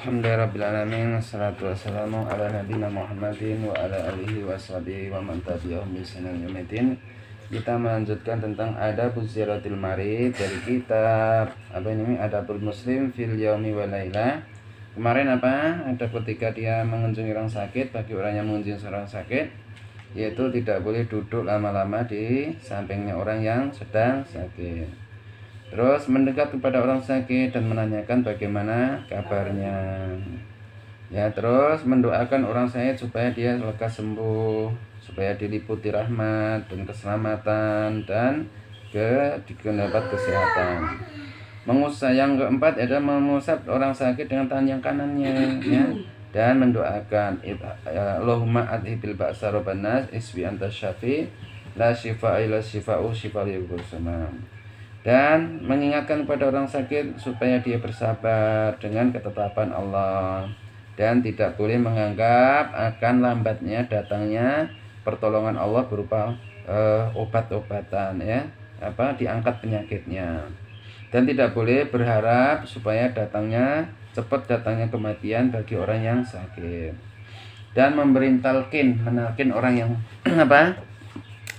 Alhamdulillahirabbil wassalatu wassalamu ala nabiyina Muhammadin wa ala alihi washabihi wa man tabi'ahum bi ihsanin ila yaumil. Kita melanjutkan tentang adabuz ziyaratil marid dari kitab Adabul Muslim fil yaumi wal laila. Kemarin ada ketika dia mengunjungi orang sakit, bagi orang yang mengunjungi orang sakit yaitu tidak boleh duduk lama-lama di sampingnya orang yang sedang sakit. Terus mendekat kepada orang sakit dan menanyakan bagaimana kabarnya. Ya, terus mendoakan orang sakit supaya dia lekas sembuh, supaya diliputi rahmat dan keselamatan dan dapat kesehatan. Yang keempat adalah mengusap orang sakit dengan tangan yang kanannya, ya, dan mendoakan Allahumma adhibil ba'sa rabban nas isbi anta syafi la shifaa illa shifa'u shifa'ul qur'an. Dan mengingatkan kepada orang sakit supaya dia bersabar dengan ketetapan Allah dan tidak boleh menganggap akan lambatnya datangnya pertolongan Allah berupa obat-obatan, ya, diangkat penyakitnya, dan tidak boleh berharap supaya cepat datangnya kematian bagi orang yang sakit, dan menalkin orang yang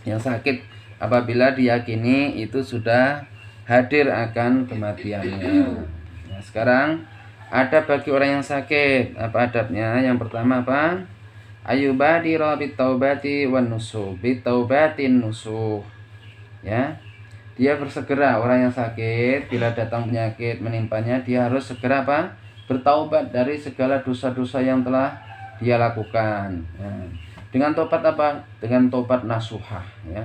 yang sakit apabila diyakini itu sudah hadir akan kematiannya. Nah, sekarang adab bagi orang yang sakit, apa adabnya? Yang pertama ayubadira bitaubati wan nusuh, bitaubatin nusuh, ya, dia bersegera. Orang yang sakit bila datang penyakit menimpanya, dia harus segera bertaubat dari segala dosa-dosa yang telah dia lakukan, ya. Dengan tobat dengan tobat nasuhah, ya.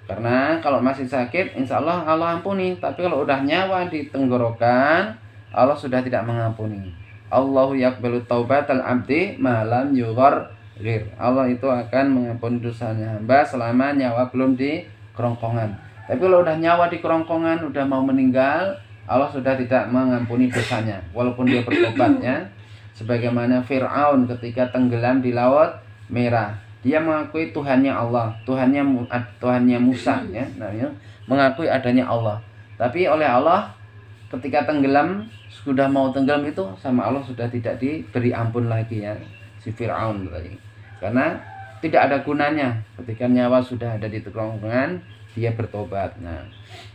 Karena kalau masih sakit, insya Allah ampuni. Tapi kalau udah nyawa di tenggorokan, Allah sudah tidak mengampuni. Allahu yaqbalu taubatal abdi malam yughargir. Allah itu akan mengampuni dosanya hamba selama nyawa belum di kerongkongan. Tapi kalau udah nyawa di kerongkongan, udah mau meninggal, Allah sudah tidak mengampuni dosanya, walaupun dia bertobatnya. Sebagaimana Fir'aun ketika tenggelam di Laut Merah, dia mengakui Tuhannya Allah, Tuhannya Musa, ya, mengakui adanya Allah. Tapi oleh Allah ketika tenggelam, sudah mau tenggelam itu sama Allah sudah tidak diberi ampun lagi, ya, si Fir'aun tadi. Karena tidak ada gunanya ketika nyawa sudah ada di kerongkongan dia bertobat. Nah,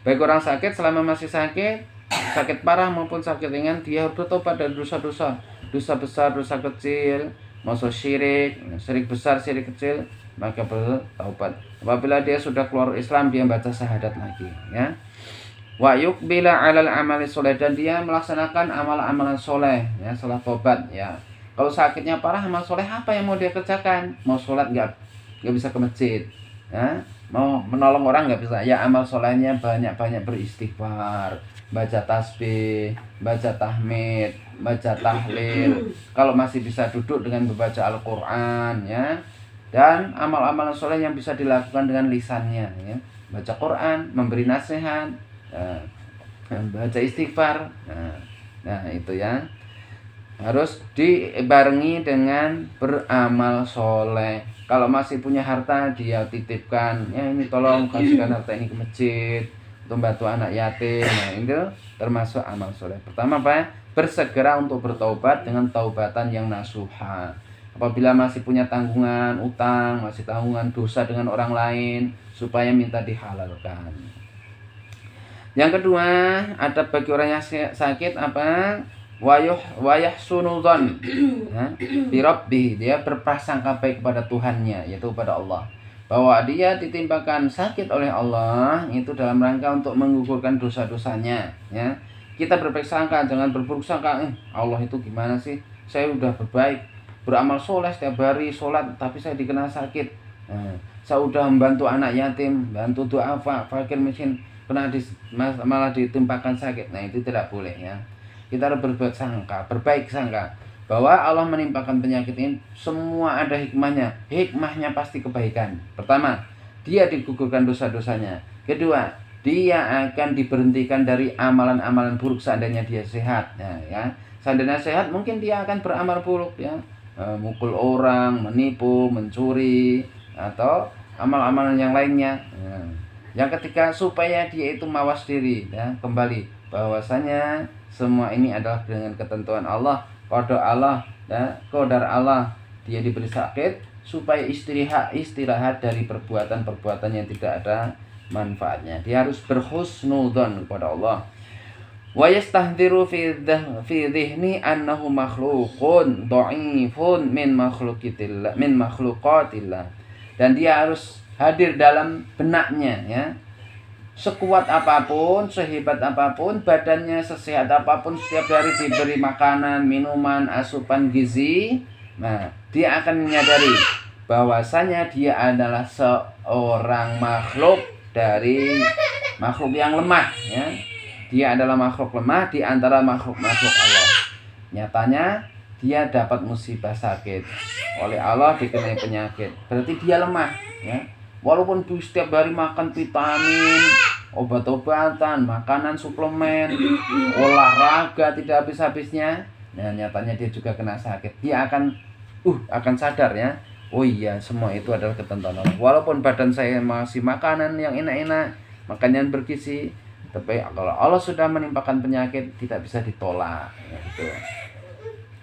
baik orang sakit selama masih sakit parah maupun sakit ringan, dia bertobat dari dosa-dosa, dosa besar, dosa kecil, maksud syirik besar, syirik kecil, maka bertaubat. Apabila dia sudah keluar Islam, dia baca syahadat lagi, ya. Wa yuqbila 'alal amali sholeh, dan dia melaksanakan amalan soleh, ya, setelah tobat, ya. Kalau sakitnya parah, amal soleh apa yang mau dia kerjakan? Mau sholat nggak bisa ke masjid, ya. Mau menolong orang nggak bisa, ya, amal solehnya banyak-banyak beristighfar, baca tasbih, baca tahmid, baca tahlil. Kalau masih bisa duduk dengan membaca Al-Quran, ya, dan amal-amal soleh yang bisa dilakukan dengan lisannya, ya, baca Quran, memberi nasihat, baca istighfar. Nah itu, ya, harus dibarengi dengan beramal soleh. Kalau masih punya harta, dia titipkan, ya, ini tolong kasihkan harta ini ke masjid untuk membantu anak yatim. Nah, itu termasuk amal soleh. Pertama bersegera untuk bertaubat dengan taubatan yang nasuha. Apabila masih punya tanggungan utang, masih tanggungan dosa dengan orang lain, supaya minta dihalalkan. Yang kedua, ada bagi orang yang sakit wayahsunudon birabbi, dia berprasangka baik kepada Tuhannya, yaitu kepada Allah, bahwa dia ditimpakan sakit oleh Allah itu dalam rangka untuk menggugurkan dosa-dosanya, ya. Kita berbaik sangka, jangan berburuk sangka, Allah itu gimana sih, saya udah berbaik, beramal soleh setiap hari, sholat, tapi saya dikena sakit. Saya udah membantu anak yatim, bantu doa fakir miskin, malah ditimpakan sakit. Nah, itu tidak boleh, ya. Kita harus berbaik sangka bahwa Allah menimpakan penyakit ini semua ada hikmahnya. Hikmahnya pasti kebaikan. Pertama, dia digugurkan dosa-dosanya. Kedua, dia akan diberhentikan dari amalan-amalan buruk seandainya dia sehat. Ya. Seandainya sehat, mungkin dia akan beramal buruk, ya, mukul orang, menipu, mencuri, atau amal-amalan yang lainnya. Yang ketiga, supaya dia itu mawas diri, ya, kembali bahwasanya Semua ini adalah dengan ketentuan Allah, qada Allah, ya, qadar Allah. Dia diberi sakit supaya istirahat dari perbuatan-perbuatan yang tidak ada manfaatnya. Dia harus berhusnudzon kepada Allah. Wa yastahdhiru fi dhihni annahu makhluqun dha'ifun min makhluqatillah. Dan dia harus hadir dalam benaknya, ya. Sekuat apapun, sehebat apapun, badannya sesehat apapun, setiap hari diberi makanan, minuman, asupan gizi, nah, dia akan menyadari bahwasanya dia adalah seorang makhluk dari makhluk yang lemah, ya. Dia adalah makhluk lemah di antara makhluk-makhluk Allah. Nyatanya dia dapat musibah sakit oleh Allah, dikenai penyakit. Berarti dia lemah, ya. Walaupun setiap hari makan vitamin, obat-obatan, makanan suplemen, olahraga tidak habis-habisnya, nah nyatanya dia juga kena sakit. Dia akan sadar, ya. Oh iya, semua itu adalah ketentuan Allah. Walaupun badan saya masih makanan yang enak-enak, makanan bergizi, tapi kalau Allah sudah menimpakan penyakit tidak bisa ditolak, ya, gitu.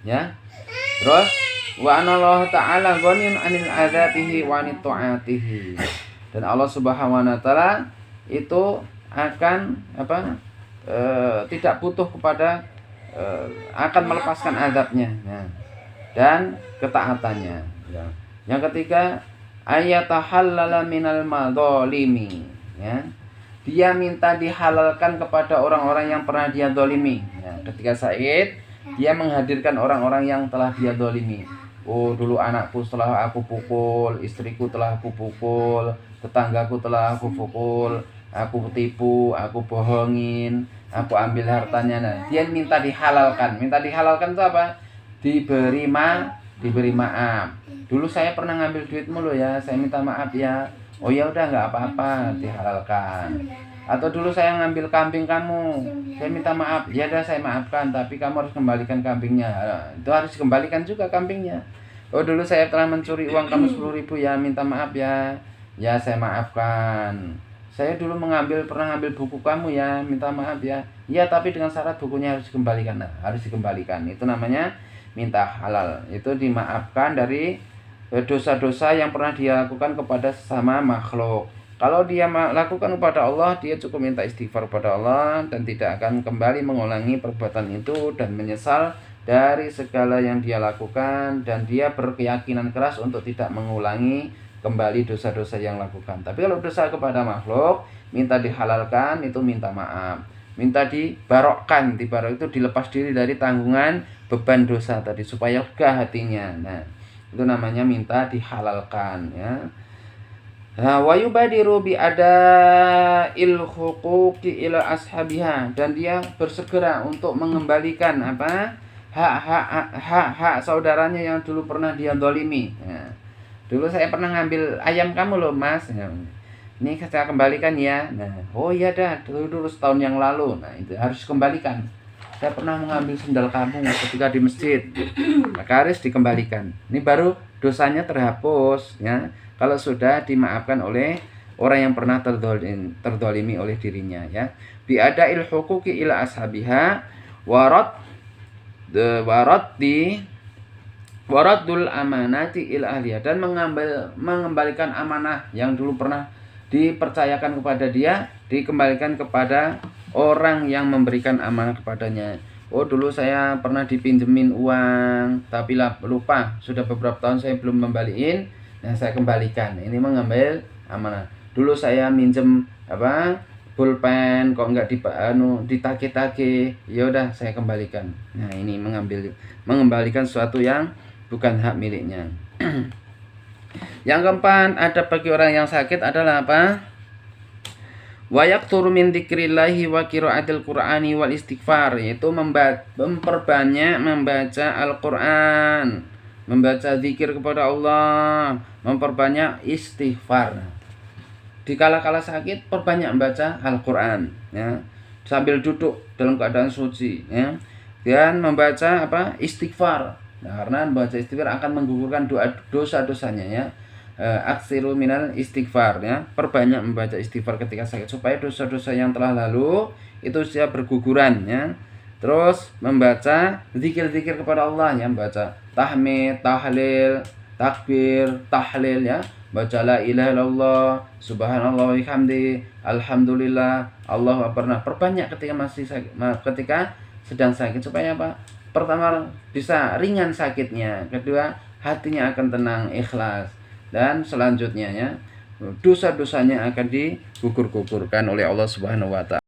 Ya. Terus wa anallahu ta'ala ghaniyun 'anil 'adzabihi wa 'anit ta'atihi. Dan Allah Subhanahu wa taala itu akan tidak butuh kepada akan melepaskan azabnya, ya, dan ketaatannya, ya. Yang ketiga, ayatahallala minal madzalimi, ya. Dia minta dihalalkan kepada orang-orang yang pernah dia zalimi, ya. Ketika Said, dia menghadirkan orang-orang yang telah dia zalimi. Oh, dulu anakku telah aku pukul, istriku telah aku pukul, tetanggaku telah aku pukul, aku tipu, aku bohongin, aku ambil hartanya. Nah, dia minta dihalalkan. Minta dihalalkan itu apa? Diberi maaf. Dulu saya pernah ngambil duitmu loh, ya, saya minta maaf, ya. Oh ya udah, nggak apa-apa, dihalalkan. Atau dulu saya ngambil kambing kamu, saya minta maaf, ya udah saya maafkan, tapi kamu harus kembalikan kambingnya. Itu harus dikembalikan juga kambingnya. Oh dulu saya telah mencuri uang kamu 10.000, ya, minta maaf, ya. Ya saya maafkan. Saya dulu pernah ngambil buku kamu, ya, minta maaf, ya. Ya tapi dengan syarat bukunya harus dikembalikan. Nah, harus dikembalikan. Itu namanya minta halal. Itu dimaafkan dari dosa-dosa yang pernah dia lakukan kepada sesama makhluk. Kalau dia lakukan kepada Allah, dia cukup minta istighfar kepada Allah dan tidak akan kembali mengulangi perbuatan itu dan menyesal dari segala yang dia lakukan, dan dia berkeyakinan keras untuk tidak mengulangi kembali dosa-dosa yang lakukan. Tapi kalau dosa kepada makhluk, minta dihalalkan, itu minta maaf. Minta dibarokkan, dibarok itu dilepas diri dari tanggungan beban dosa tadi supaya lega hatinya. Nah, itu namanya minta dihalalkan, ya. Wa yubadiru bi ada'il huquqi ila ashabiha, dan dia bersegera untuk mengembalikan hak saudaranya yang dulu pernah dia zalimi. Ya. Dulu saya pernah ngambil ayam kamu loh, Mas. Ya. Ini saya kembalikan, ya. Nah, oh iya dah, dulu setahun yang lalu. Nah, itu harus kembalikan. Saya pernah mengambil sendal kamu ketika di masjid, maka harus dikembalikan. Ini baru dosanya terhapus, ya. Kalau sudah dimaafkan oleh orang yang pernah terzalimi oleh dirinya, ya. Bi ada'il huquqi ila ashabiha waraddul amanati ila ahliha, dan mengembalikan amanah yang dulu pernah dipercayakan kepada dia, dikembalikan kepada orang yang memberikan amanah kepadanya. Oh dulu saya pernah dipinjemin uang, tapi lupa, sudah beberapa tahun saya belum membalikin. Nah saya kembalikan. Ini mengambil amanah. Dulu saya minjem pulpen, kok nggak ditagih-tagih, ya udah saya kembalikan. Nah ini mengembalikan sesuatu yang bukan hak miliknya. Yang keempat, ada bagi orang yang sakit adalah apa? Wa yaqturu min dzikrillahi wa qiraatil qur'ani wal istighfar, yaitu memperbanyak membaca Al-Qur'an, membaca zikir kepada Allah, memperbanyak istighfar. Di kala-kala sakit perbanyak membaca Al-Qur'an, ya, sambil duduk dalam keadaan suci, ya, dan membaca istighfar. Nah, karena membaca istighfar akan menggugurkan dosa-dosanya, ya. Aksiru minal istighfar, ya, perbanyak membaca istighfar ketika sakit supaya dosa-dosa yang telah lalu itu sudah berguguran, ya. Terus membaca zikir-zikir kepada Allah ya, membaca tahmid, tahlil, takbir, tahlil ya. Baca la ilaha illallah, subhanallah wa bihamdi, alhamdulillah, Allahu akbar. Nah, perbanyak ketika masih sakit, ketika sedang sakit supaya apa? Pertama bisa ringan sakitnya, kedua hatinya akan tenang, ikhlas, dan selanjutnya ya dosa-dosanya akan digugur-gugurkan oleh Allah Subhanahu wa taala.